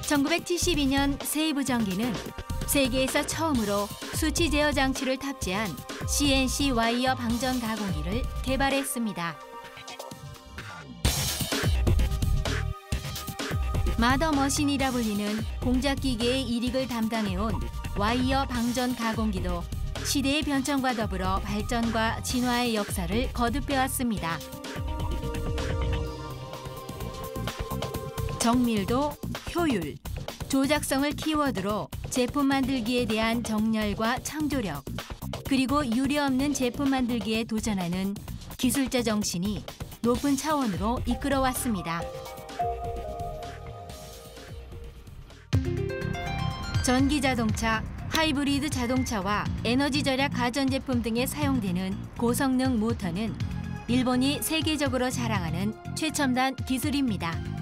1972년 세이브전기는 세계에서 처음으로 수치 제어 장치를 탑재한 CNC 와이어 방전 가공기를 개발했습니다. 마더머신이라 불리는 공작기계의 일익을 담당해온 와이어 방전 가공기도 시대의 변천과 더불어 발전과 진화의 역사를 거듭해왔습니다. 정밀도, 효율, 조작성을 키워드로 제품 만들기에 대한 정열과 창조력, 그리고 유례없는 제품 만들기에 도전하는 기술자 정신이 높은 차원으로 이끌어왔습니다. 전기자동차, 하이브리드 자동차와 에너지 절약 가전제품 등에 사용되는 고성능 모터는 일본이 세계적으로 자랑하는 최첨단 기술입니다.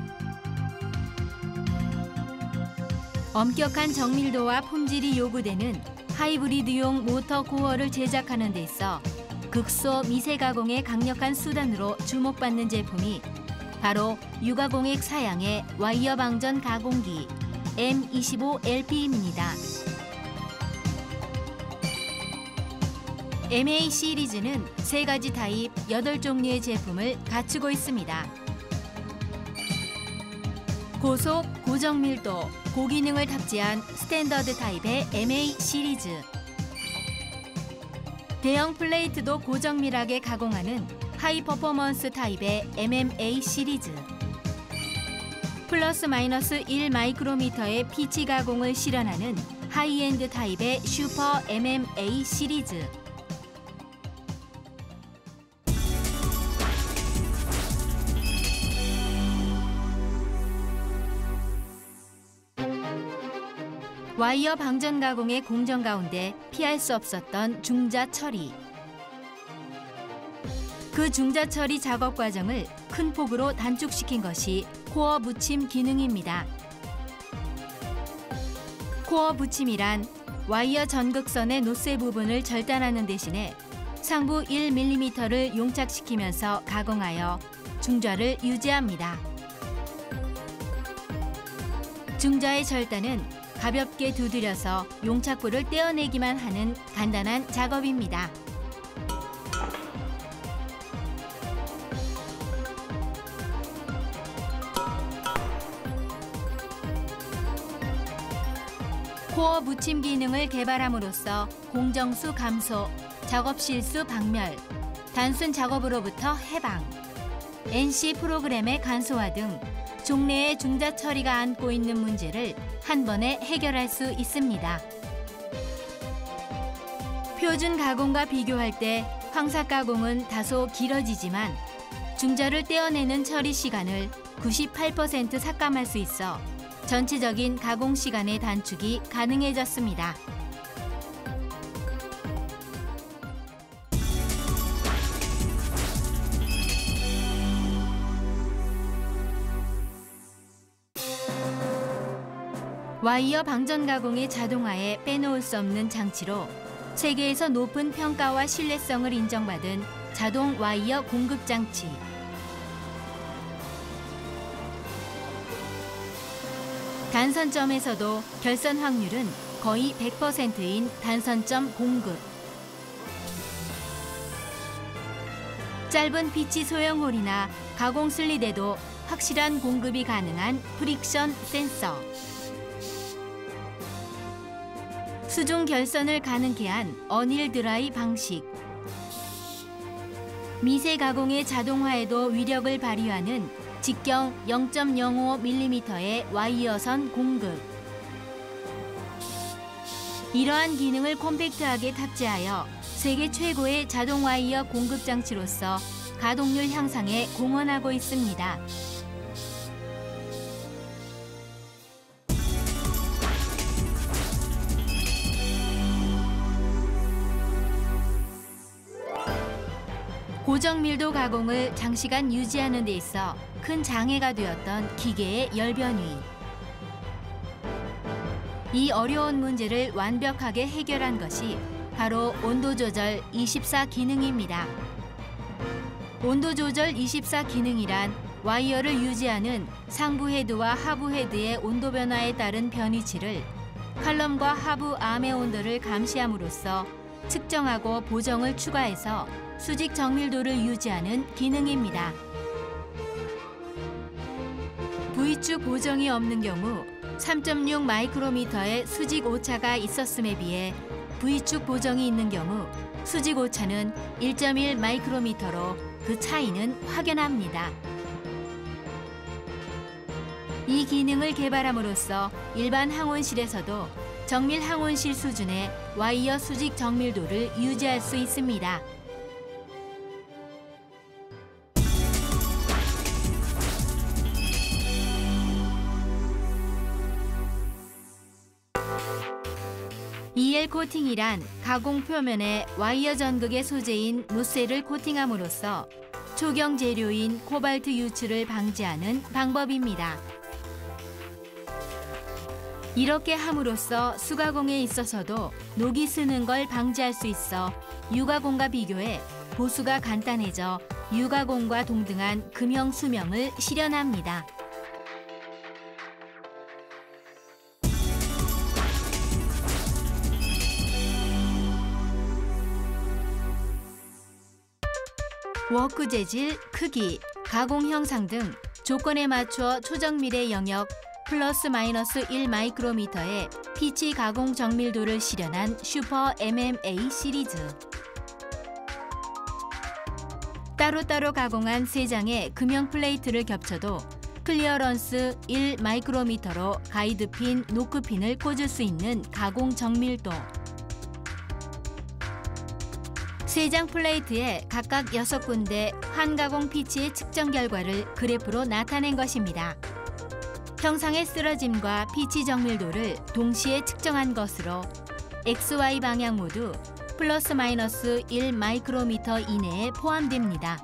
엄격한 정밀도와 품질이 요구되는 하이브리드용 모터 코어를 제작하는 데 있어 극소 미세 가공의 강력한 수단으로 주목받는 제품이 바로 유가공액 사양의 와이어 방전 가공기 M25LP입니다. MA 시리즈는 3가지 타입 8종류의 제품을 갖추고 있습니다. 고속, 고정밀도, 고기능을 탑재한 스탠더드 타입의 MA 시리즈. 대형 플레이트도 고정밀하게 가공하는 하이 퍼포먼스 타입의 MMA 시리즈. 플러스 마이너스 1 마이크로미터의 피치 가공을 실현하는 하이엔드 타입의 슈퍼 MMA 시리즈. 와이어 방전 가공의 공정 가운데 피할 수 없었던 중자 처리. 그 중자 처리 작업 과정을 큰 폭으로 단축시킨 것이 코어 붙임 기능입니다. 코어 붙임이란 와이어 전극선의 노쇠 부분을 절단하는 대신에 상부 1mm를 용착시키면서 가공하여 중좌를 유지합니다. 중좌의 절단은 가볍게 두드려서 용착부를 떼어내기만 하는 간단한 작업입니다. 코어 붙임 기능을 개발함으로써 공정수 감소, 작업 실수 박멸, 단순 작업으로부터 해방, NC 프로그램의 간소화 등 종래의 중자 처리가 안고 있는 문제를 한 번에 해결할 수 있습니다. 표준 가공과 비교할 때 황삭 가공은 다소 길어지지만 중자를 떼어내는 처리 시간을 98% 삭감할 수 있어 전체적인 가공 시간의 단축이 가능해졌습니다. 와이어 방전 가공의 자동화에 빼놓을 수 없는 장치로 세계에서 높은 평가와 신뢰성을 인정받은 자동 와이어 공급 장치. 단선점에서도 결선 확률은 거의 100%인 단선점 공급. 짧은 피치 소형홀이나 가공 슬릿에도 확실한 공급이 가능한 프릭션 센서. 수중 결선을 가능케 한 어닐 드라이 방식. 미세 가공의 자동화에도 위력을 발휘하는 직경 0.05mm의 와이어선 공급. 이러한 기능을 콤팩트하게 탑재하여 세계 최고의 자동 와이어 공급 장치로서 가동률 향상에 공헌하고 있습니다. 고정밀도 가공을 장시간 유지하는 데 있어 큰 장애가 되었던 기계의 열변위. 이 어려운 문제를 완벽하게 해결한 것이 바로 온도 조절 24 기능입니다. 온도 조절 24 기능이란 와이어를 유지하는 상부 헤드와 하부 헤드의 온도 변화에 따른 변위치를 칼럼과 하부 암의 온도를 감시함으로써 측정하고 보정을 추가해서 수직 정밀도를 유지하는 기능입니다. V축 보정이 없는 경우 3.6 마이크로미터의 수직 오차가 있었음에 비해 V축 보정이 있는 경우 수직 오차는 1.1 마이크로미터로 그 차이는 확연합니다. 이 기능을 개발함으로써 일반 항온실에서도 정밀 항온실 수준의 와이어 수직 정밀도를 유지할 수 있습니다. EL 코팅이란 가공 표면에 와이어 전극의 소재인 노셀을 코팅함으로써 초경 재료인 코발트 유출을 방지하는 방법입니다. 이렇게 함으로써 수가공에 있어서도 녹이 스는 걸 방지할 수 있어 유가공과 비교해 보수가 간단해져 유가공과 동등한 금형 수명을 실현합니다. 워크 재질, 크기, 가공 형상 등 조건에 맞추어 초정밀의 영역 플러스 마이너스 1 마이크로미터의 피치 가공 정밀도를 실현한 슈퍼 MMA 시리즈. 따로따로 가공한 3장의 금형 플레이트를 겹쳐도 클리어런스 1 마이크로미터로 가이드핀, 노크핀을 꽂을 수 있는 가공 정밀도. 3장 플레이트에 각각 6군데 환가공 피치의 측정 결과를 그래프로 나타낸 것입니다. 형상의 쓰러짐과 피치 정밀도를 동시에 측정한 것으로 XY 방향 모두 플러스 마이너스 1 마이크로미터 이내에 포함됩니다.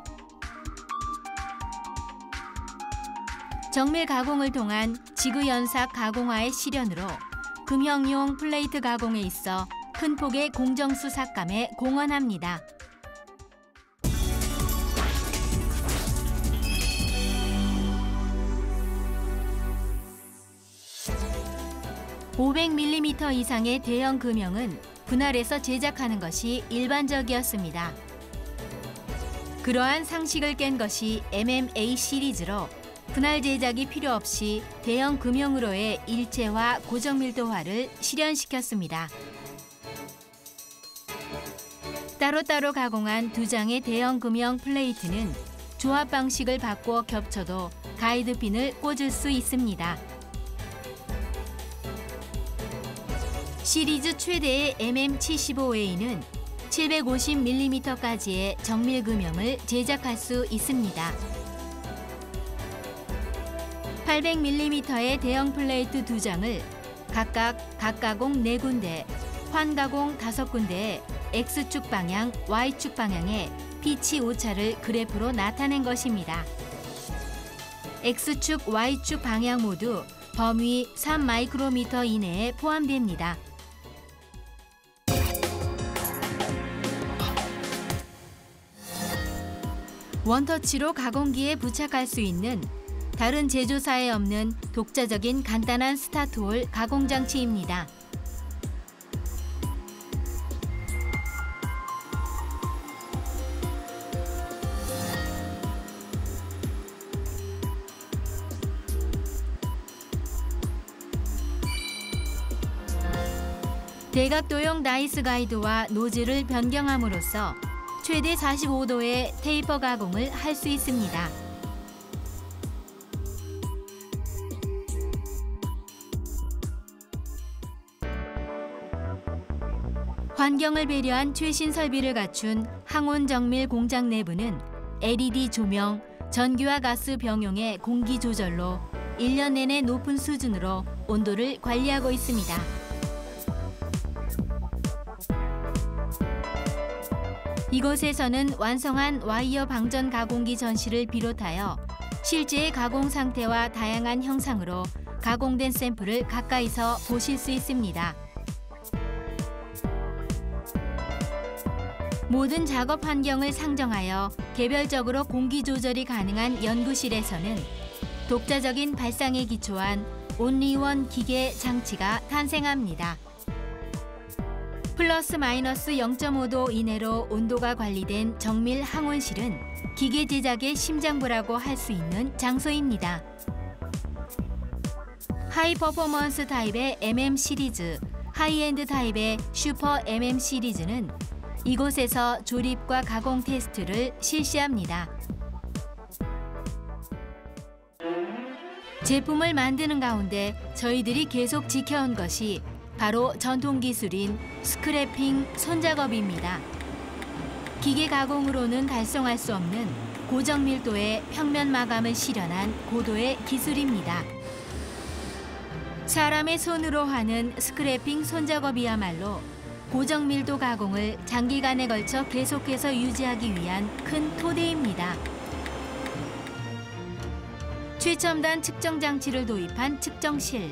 정밀 가공을 통한 지그연삭 가공화의 실현으로 금형용 플레이트 가공에 있어 큰 폭의 공정수 삭감에 공헌합니다. 500mm 이상의 대형 금형은 분할해서 제작하는 것이 일반적이었습니다. 그러한 상식을 깬 것이 MMA 시리즈로 분할 제작이 필요 없이 대형 금형으로의 일체화 고정밀도화를 실현시켰습니다. 따로따로 가공한 2장의 대형 금형 플레이트는 조합 방식을 바꿔 겹쳐도 가이드핀을 꽂을 수 있습니다. 시리즈 최대의 MM75A는 750mm까지의 정밀 금형을 제작할 수 있습니다. 800mm의 대형 플레이트 2장을 각각 각가공 4군데, 환가공 5군데에 X축 방향, Y축 방향의 피치 오차를 그래프로 나타낸 것입니다. X축, Y축 방향 모두 범위 3 마이크로미터 이내에 포함됩니다. 원터치로 가공기에 부착할 수 있는 다른 제조사에 없는 독자적인 간단한 스타트홀 가공 장치입니다. 대각도형 나이스 가이드와 노즐을 변경함으로써 최대 45도의 테이퍼 가공을 할 수 있습니다. 환경을 배려한 최신 설비를 갖춘 항온 정밀 공장 내부는 LED 조명, 전기와 가스 병용의 공기 조절로 1년 내내 높은 수준으로 온도를 관리하고 있습니다. 이곳에서는 완성한 와이어 방전 가공기 전시를 비롯하여 실제의 가공 상태와 다양한 형상으로 가공된 샘플을 가까이서 보실 수 있습니다. 모든 작업 환경을 상정하여 개별적으로 공기 조절이 가능한 연구실에서는 독자적인 발상에 기초한 온리원 기계 장치가 탄생합니다. 플러스 마이너스 0.5도 이내로 온도가 관리된 정밀 항온실은 기계 제작의 심장부라고 할 수 있는 장소입니다. 하이 퍼포먼스 타입의 MM 시리즈, 하이엔드 타입의 슈퍼 MM 시리즈는 이곳에서 조립과 가공 테스트를 실시합니다. 제품을 만드는 가운데 저희들이 계속 지켜온 것이 바로 전통 기술인 스크래핑 손작업입니다. 기계 가공으로는 달성할 수 없는 고정 밀도의 평면 마감을 실현한 고도의 기술입니다. 사람의 손으로 하는 스크래핑 손작업이야말로 고정 밀도 가공을 장기간에 걸쳐 계속해서 유지하기 위한 큰 토대입니다. 최첨단 측정 장치를 도입한 측정실.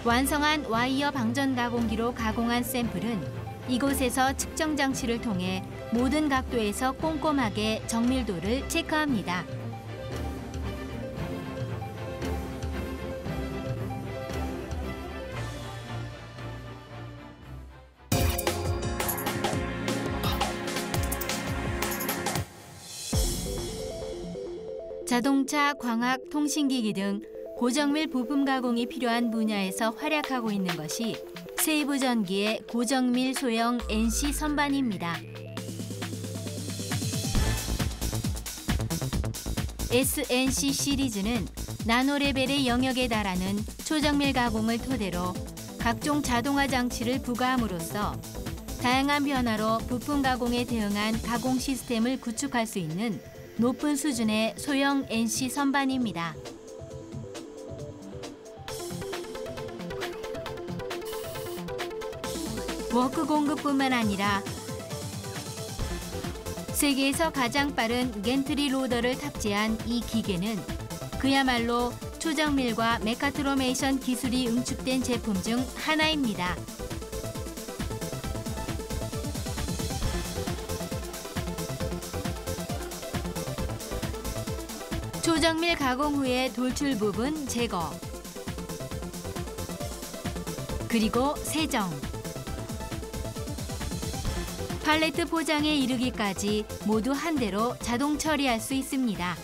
완성한 와이어 방전 가공기로 가공한 샘플은 이곳에서 측정 장치를 통해 모든 각도에서 꼼꼼하게 정밀도를 체크합니다. 자동차, 광학, 통신기기 등 고정밀 부품 가공이 필요한 분야에서 활약하고 있는 것이 세이브전기의 고정밀 소형 NC 선반입니다. SNC 시리즈는 나노 레벨의 영역에 달하는 초정밀 가공을 토대로 각종 자동화 장치를 부과함으로써 다양한 변화로 부품 가공에 대응한 가공 시스템을 구축할 수 있는 높은 수준의 소형 NC 선반입니다. 워크 공급뿐만 아니라 세계에서 가장 빠른 겐트리 로더를 탑재한 이 기계는 그야말로 초정밀과 메카트로메이션 기술이 응축된 제품 중 하나입니다. 초정밀 가공 후의 돌출 부분 제거, 그리고 세정, 팔레트 포장에 이르기까지 모두 한 대로 자동 처리할 수 있습니다.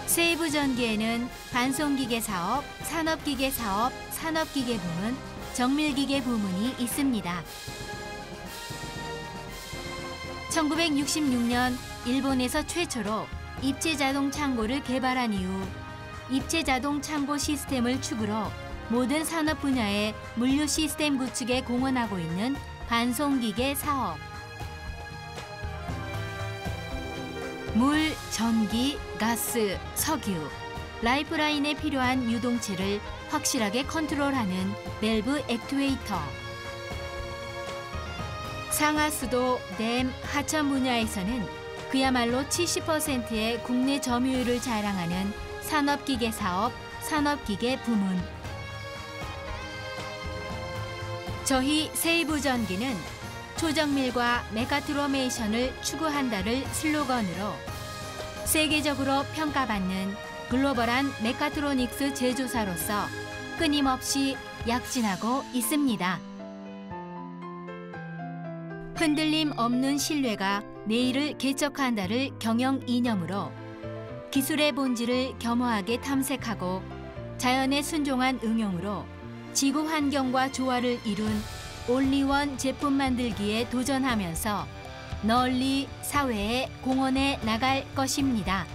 세이브전기에는 반송기계 사업, 산업기계 사업, 산업기계 부문, 정밀기계 부문이 있습니다. 1966년 일본에서 최초로 입체자동 창고를 개발한 이후 입체자동 창고 시스템을 축으로 모든 산업 분야의 물류 시스템 구축에 공헌하고 있는 반송기계 사업. 물, 전기, 가스, 석유, 라이프라인에 필요한 유동체를 확실하게 컨트롤하는 밸브 액투에이터. 상하수도, 댐, 하천 분야에서는 그야말로 70%의 국내 점유율을 자랑하는 산업기계 사업, 산업기계 부문. 저희 세이브전기는 초정밀과 메카트로메이션을 추구한다를 슬로건으로 세계적으로 평가받는 글로벌한 메카트로닉스 제조사로서 끊임없이 약진하고 있습니다. 흔들림 없는 신뢰가 내일을 개척한다를 경영 이념으로 기술의 본질을 겸허하게 탐색하고 자연에 순종한 응용으로 지구 환경과 조화를 이룬 온리원 제품 만들기에 도전하면서 널리 사회에 공헌해 나갈 것입니다.